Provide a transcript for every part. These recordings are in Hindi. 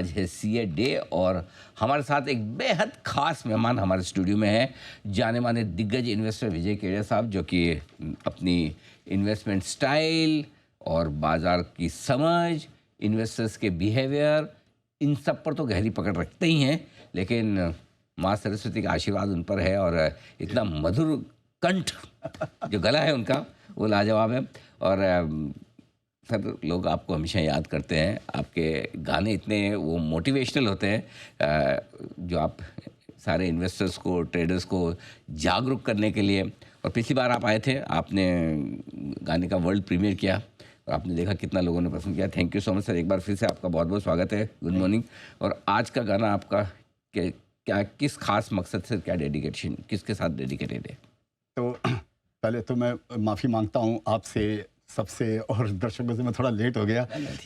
आज है सीए डे और हमारे साथ एक बेहद खास मेहमान हमारे स्टूडियो में है, जाने माने दिग्गज इन्वेस्टर विजय केडिया साहब, जो कि अपनी इन्वेस्टमेंट स्टाइल और बाज़ार की समझ, इन्वेस्टर्स के बिहेवियर, इन सब पर तो गहरी पकड़ रखते ही हैं, लेकिन माँ सरस्वती का आशीर्वाद उन पर है और इतना मधुर कंठ जो गला है उनका वो लाजवाब है। और सर, लोग आपको हमेशा याद करते हैं, आपके गाने इतने वो मोटिवेशनल होते हैं जो आप सारे इन्वेस्टर्स को, ट्रेडर्स को जागरूक करने के लिए। और पिछली बार आप आए थे, आपने गाने का वर्ल्ड प्रीमियर किया और आपने देखा कितना लोगों ने पसंद किया। Thank you so much sir, एक बार फिर से आपका बहुत बहुत स्वागत है। Good morning. और आज का गाना आपका क्या किस खास मकसद से, क्या डेडिकेशन, किसके साथ डेडिकेटेड है? तो पहले तो मैं माफ़ी मांगता हूँ आपसे, सबसे, और दर्शकों से मैं थोड़ा लेट हो गया।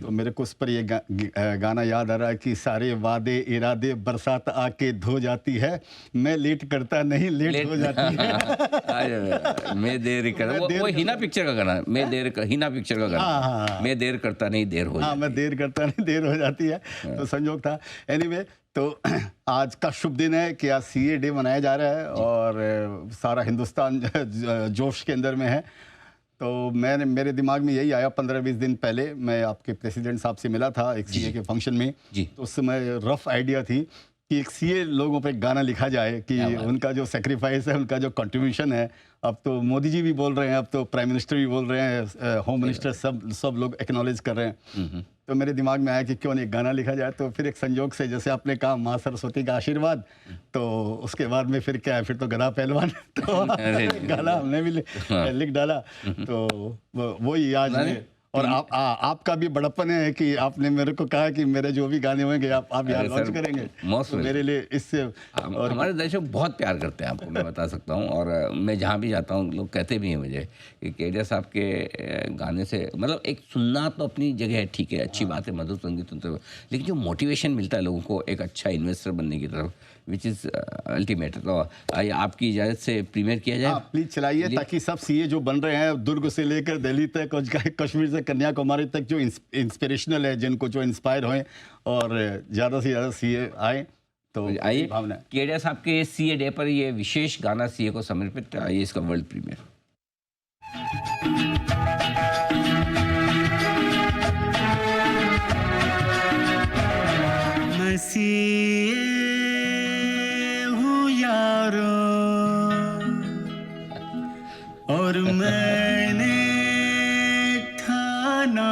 तो मेरे को उस पर ये गाना याद आ रहा है कि सारे वादे इरादे बरसात आके धो जाती है, मैं लेट करता नहीं लेट हो जाती है। मैं देर कर वो हिना पिक्चर का गाना, मैं देर हिना पिक्चर का गाना, मैं देर करता नहीं देर हो जाती। मैं देर करता नहीं देर हो जाती है। तो संयोग था। एनीवे, तो आज का शुभ दिन है कि आज सीए डे मनाया जा रहा है और सारा हिंदुस्तान जोश के अंदर में है। तो मेरे दिमाग में यही आया, 15-20 दिन पहले मैं आपके प्रेसिडेंट साहब से मिला था एक सीए के फंक्शन में। तो उस समय रफ आइडिया थी कि एक सीए लोगों पे गाना लिखा जाए कि उनका जो सेक्रीफाइस है, उनका जो कंट्रीब्यूशन है। अब तो मोदी जी भी बोल रहे हैं, अब तो प्राइम मिनिस्टर भी बोल रहे हैं, होम मिनिस्टर, सब लोग एक्नॉलेज कर रहे हैं। तो मेरे दिमाग में आया कि क्यों नहीं गाना लिखा जाए। तो फिर एक संयोग से, जैसे आपने कहा, माँ सरस्वती का आशीर्वाद, तो उसके बाद में फिर क्या है, फिर तो गधा पहलवान तो गाना हमने भी लिख डाला। तो वही आज और आपका भी बड़प्पन है कि आपने मेरे को कहा कि मेरे जो भी गाने होंगे आप यहाँ लॉन्च करेंगे। तो मेरे लिए इससे और हमारे दर्शक बहुत प्यार करते हैं आपको, मैं बता सकता हूँ। और मैं जहाँ भी जाता हूँ लोग कहते भी हैं मुझे कि केडिया साहब के गाने से, मतलब एक सुनना तो अपनी जगह है, ठीक है, अच्छी बात है, मधुर संगीत सुनते हुए, लेकिन जो मोटिवेशन मिलता है लोगों को एक अच्छा इन्वेस्टर बनने की तरफ, विच इज़ अल्टीमेट। तो आइए आपकी इजाज़त से प्रीमियर किया जाए। प्लीज़ चलाइए, ताकि सब सीए जो बन रहे हैं, दुर्ग से लेकर दिल्ली तक और कश्मीर से कन्याकुमारी तक, जो इंस्पिरेशनल है, जिनको जो इंस्पायर होएं और ज़्यादा से ज़्यादा सीए आए। तो आइए, केडिया साहब के सीए डे पर ये विशेष गाना सीए को समर्पित, आइए इसका वर्ल्ड प्रीमियर। और मैंने ठाना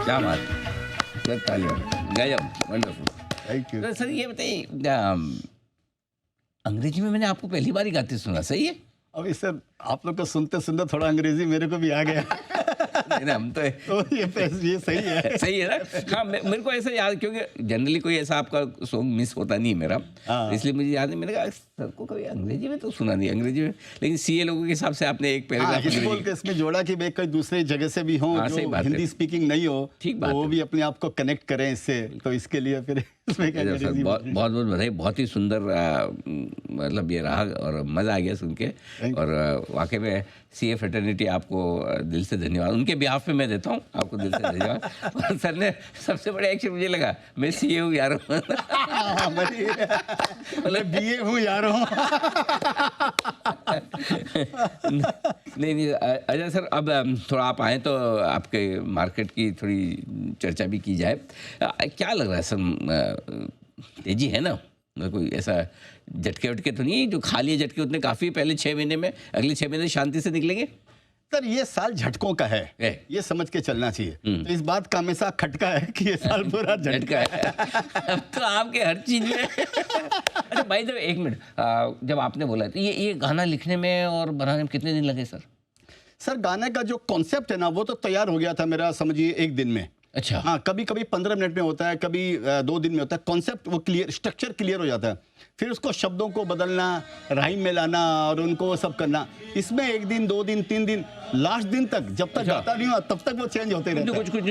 क्या बात है सर, तालियां, गजब, वंडरफुल। Thank you. तो सर ये बताइए, अंग्रेजी में मैंने आपको पहली बार ही गाते सुना, सही है? अभी सर आप लोग को सुनते सुनते थोड़ा अंग्रेजी मेरे को भी आ गया। नहीं, हम तो तो ये सही है। सही है ना। हाँ, मेरे को ऐसा याद, क्योंकि जनरली कोई ऐसा आपका सॉन्ग मिस होता नहीं मेरा, हाँ। इसलिए मुझे याद है। मैंने कहा सर को कभी अंग्रेजी में तो सुना नहीं, अंग्रेजी में, लेकिन सीए लोगों के हिसाब से आपने एक हाँ, पैराग्राफ इस बोल के इसमें जोड़ा कि भाई कोई दूसरे जगह से भी हो हाँ, सही जो बात है। हिंदी स्पीकिंग नहीं हो, ठीक बात तो वो है। भी अपने आप को कनेक्ट करें इससे, तो इसके लिए फिर इसमें क्या सर, अंग्रेजी बहुत बहुत बहुत बधाई, बहुत ही सुंदर मतलब ये रहा और मज़ा आ गया सुन के। Thank और वाकई में सीए फ्रेटर्निटी आपको दिल से धन्यवाद, उनके बिहाफ पे मैं देता हूँ आपको दिल से धन्यवाद। और सर ने सबसे बड़ा एक्शन मुझे लगा, मैं सीए हूँ यार। मतलब बीए हूँ यारों। नहीं, अजय सर, अब थोड़ा आप आए तो आपके मार्केट की थोड़ी चर्चा भी की जाए। क्या लग रहा है सर, तेजी है ना? कोई ऐसा झटके वटके तो नहीं, जो खा लिए झटके उतने काफ़ी, पहले 6 महीने में, अगले 6 महीने शांति से निकलेंगे? सर ये साल झटकों का है, ये समझ के चलना चाहिए। तो इस बात का हमेशा खटका है कि ये साल पूरा झटका है। अब तो आपके हर चीज में। अच्छा भाई, जब एक मिनट, जब आपने बोला तो ये गाना लिखने में और बनाने में कितने दिन लगे सर? सर गाने का जो कॉन्सेप्ट है ना, वो तो तैयार हो गया था मेरा, समझिए 1 दिन में। अच्छा। हाँ, कभी कभी 15 मिनट में होता है, कभी 2 दिन में होता है। कॉन्सेप्ट वो क्लियर, स्ट्रक्चर क्लियर हो जाता है, फिर उसको शब्दों को बदलना, राइम में लाना और उनको वो सब करना, इसमें 1 दिन 2 दिन 3 दिन, लास्ट दिन तक जब तक गाता नहीं हुआ तब तक वो चेंज होते रहते हैं। कुछ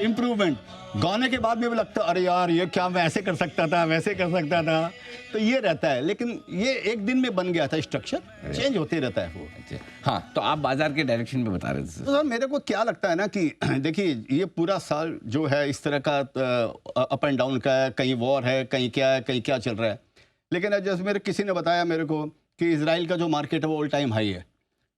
इम्प्रूवमेंट गाने के बाद में भी लगता है अरे यार ये क्या मैं ऐसे कर सकता था, वैसे कर सकता था, तो ये रहता है। लेकिन ये 1 दिन में बन गया था, स्ट्रक्चर चेंज होते रहता है वो। हाँ, तो आप बाजार के डायरेक्शन में बता रहे थे। तो सर मेरे को क्या लगता है ना कि देखिए ये पूरा साल जो है इस तरह का अप एंड डाउन का है, कहीं वॉर है, कहीं क्या है, कहीं क्या चल रहा है। लेकिन जैसे मेरे किसी ने बताया मेरे को कि इजराइल का जो मार्केट है वो ऑल टाइम हाई है,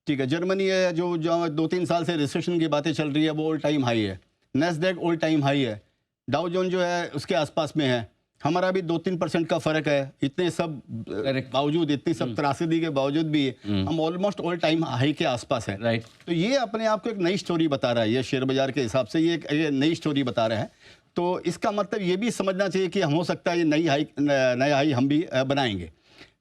ठीक है। जर्मनी है जो 2-3 साल से रिसेशन की बातें चल रही है, वो ऑल टाइम हाई है। नैस्डैक ऑल टाइम हाई है। डाउ जोन जो है उसके आसपास में है। हमारा भी 2-3% का फर्क है। इतने सब बावजूद, इतनी सब त्रासदी के बावजूद भी हम ऑलमोस्ट ऑल टाइम हाई के आसपास है। राइट। तो ये अपने आप को एक नई स्टोरी बता रहा है, ये शेयर बाजार के हिसाब से ये नई स्टोरी बता रहा है। तो इसका मतलब ये भी समझना चाहिए कि हम हो सकता है ये नया हाई हम भी बनाएंगे।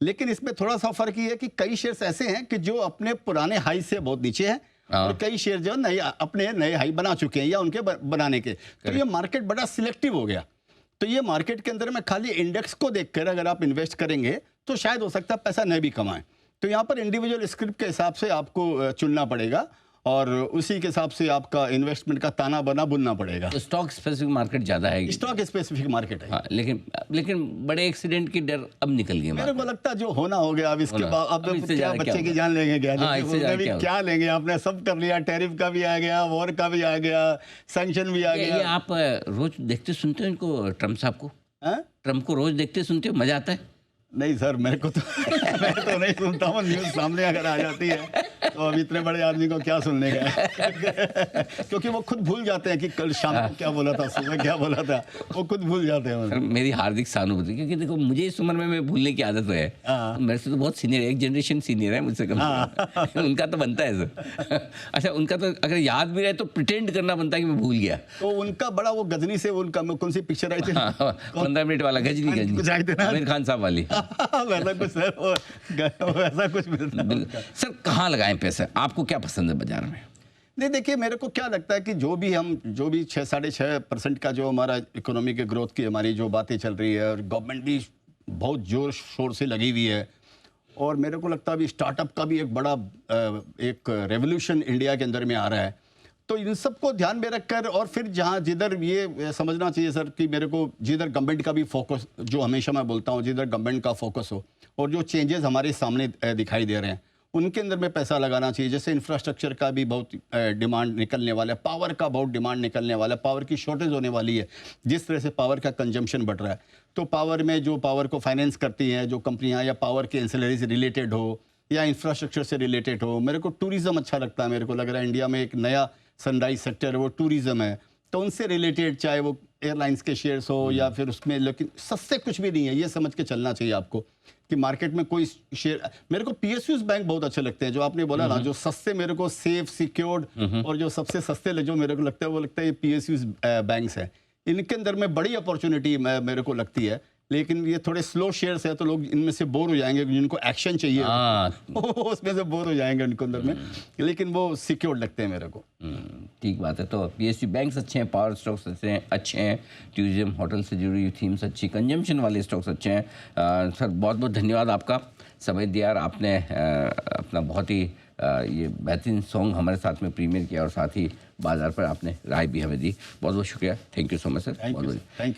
लेकिन इसमें थोड़ा सा फर्क ये है कि कई शेयर्स ऐसे हैं कि जो अपने पुराने हाई से बहुत नीचे हैं, और कई शेयर जो अपने नए हाई बना चुके हैं या उनके बनाने के। तो ये मार्केट बड़ा सिलेक्टिव हो गया। तो ये मार्केट के अंदर में खाली इंडेक्स को देखकर अगर आप इन्वेस्ट करेंगे तो शायद हो सकता है पैसा नहीं भी कमाएं। तो यहाँ पर इंडिविजुअल स्क्रिप्ट के हिसाब से आपको चुनना पड़ेगा और उसी के हिसाब से आपका इन्वेस्टमेंट का ताना बना बुनना पड़ेगा। तो स्टॉक स्पेसिफिक मार्केट ज़्यादा है, स्टॉक स्पेसिफिक मार्केट है। हाँ, लेकिन बड़े एक्सीडेंट की डर अब निकल गई। मेरे को लगता है जो होना हो गया, अब इसके बाद अब क्या बच्चे की जान लेंगे क्या? हाँ, भी क्या लेंगे? आपने सब कर लिया, टैरिफ का भी आ गया, वॉर का भी आ गया, सैंक्शन भी आ गया। ये आप रोज देखते सुनते हो इनको, ट्रम्प साहब को? ट्रम्प को रोज देखते सुनते हो, मजा आता है? नहीं सर, मेरे को तो मैं तो नहीं सुनता हूँ। न्यूज़ सामने अगर आ जाती है तो अब इतने बड़े आदमी को क्या सुनने का है? क्योंकि वो खुद भूल जाते हैं कि कल शाम को क्या बोला था, सुबह क्या बोला था, वो खुद भूल जाते हैं। सर मेरी हार्दिक सहानुभूति, क्योंकि देखो मुझे इस उम्र में मैं भूलने की आदत है। तो मेरे से तो बहुत सीनियर, एक जनरेशन सीनियर है मुझसे कम से कम। उनका तो बनता है सर। अच्छा, उनका तो अगर याद भी रहे तो प्रिटेंड करना बनता है कि मैं भूल गया। तो उनका बड़ा वो गजनी से उनका कौन सी पिक्चर आई थी, 15 मिनट वाला गजनी आमिर खान साहब वाली। वैसा कुछ सर, वैसा कुछ मिलता। सर कहाँ लगाएं पैसे, आपको क्या पसंद है बाजार में? नहीं देखिए, मेरे को क्या लगता है कि जो भी 6-6.5% का जो हमारा इकोनॉमी के ग्रोथ की हमारी जो बातें चल रही है, और गवर्नमेंट भी बहुत जोर शोर से लगी हुई है, और मेरे को लगता है अभी स्टार्टअप का भी एक बड़ा एक रेवोल्यूशन इंडिया के अंदर में आ रहा है। तो इन सबको ध्यान में रखकर, और फिर जहाँ जिधर ये समझना चाहिए सर कि मेरे को जिधर गवर्नमेंट का भी फोकस, जो हमेशा मैं बोलता हूँ, जिधर गवर्नमेंट का फोकस हो और जो चेंजेस हमारे सामने दिखाई दे रहे हैं उनके अंदर में पैसा लगाना चाहिए। जैसे इंफ्रास्ट्रक्चर का भी बहुत डिमांड निकलने वाला है, पावर का बहुत डिमांड निकलने वाला है, पावर की शॉर्टेज होने वाली है। जिस तरह से पावर का कंजम्पशन बढ़ रहा है, तो पावर में जो पावर को फाइनेंस करती हैं जो कंपनियां, या पावर के एंसिलरी से रिलेटेड हो या इंफ्रास्ट्रक्चर से रिलेटेड हो। मेरे को टूरिज्म अच्छा लगता है, मेरे को लग रहा है इंडिया में एक नया सनराइज सेक्टर है वो टूरिज्म है। तो उनसे रिलेटेड, चाहे वो एयरलाइंस के शेयर्स हो या फिर उसमें, लेकिन सस्ते कुछ भी नहीं है, ये समझ के चलना चाहिए आपको कि मार्केट में कोई शेयर। मेरे को पीएसयूज बैंक बहुत अच्छे लगते हैं, जो आपने बोला ना, जो सस्ते मेरे को सेफ सिक्योर्ड, और जो सबसे सस्ते जो मेरे को लगता है वो लगता है ये पीएसयूज बैंक्स हैं। इनके अंदर में बड़ी अपॉर्चुनिटी मेरे को लगती है, लेकिन ये थोड़े स्लो शेयर्स है तो लोग इनमें से बोर हो जाएंगे, जिनको एक्शन चाहिए उसमें से बोर हो जाएंगे उनके अंदर में, लेकिन वो सिक्योर्ड लगते हैं मेरे को। ठीक बात है। तो पीएसयू बैंक्स अच्छे हैं, पावर स्टॉक्स अच्छे हैं, टूरिज्म होटल से जुड़ी हुई थीम्स अच्छी, कंजम्पशन वाले स्टॉक्स अच्छे हैं। सर बहुत बहुत धन्यवाद आपका, समय दिया और आपने अपना बहुत ही ये बेहतरीन सॉन्ग हमारे साथ में प्रीमियर किया और साथ ही बाजार पर आपने राय भी हमें दी। बहुत बहुत शुक्रिया, thank you so much sir. Thank you.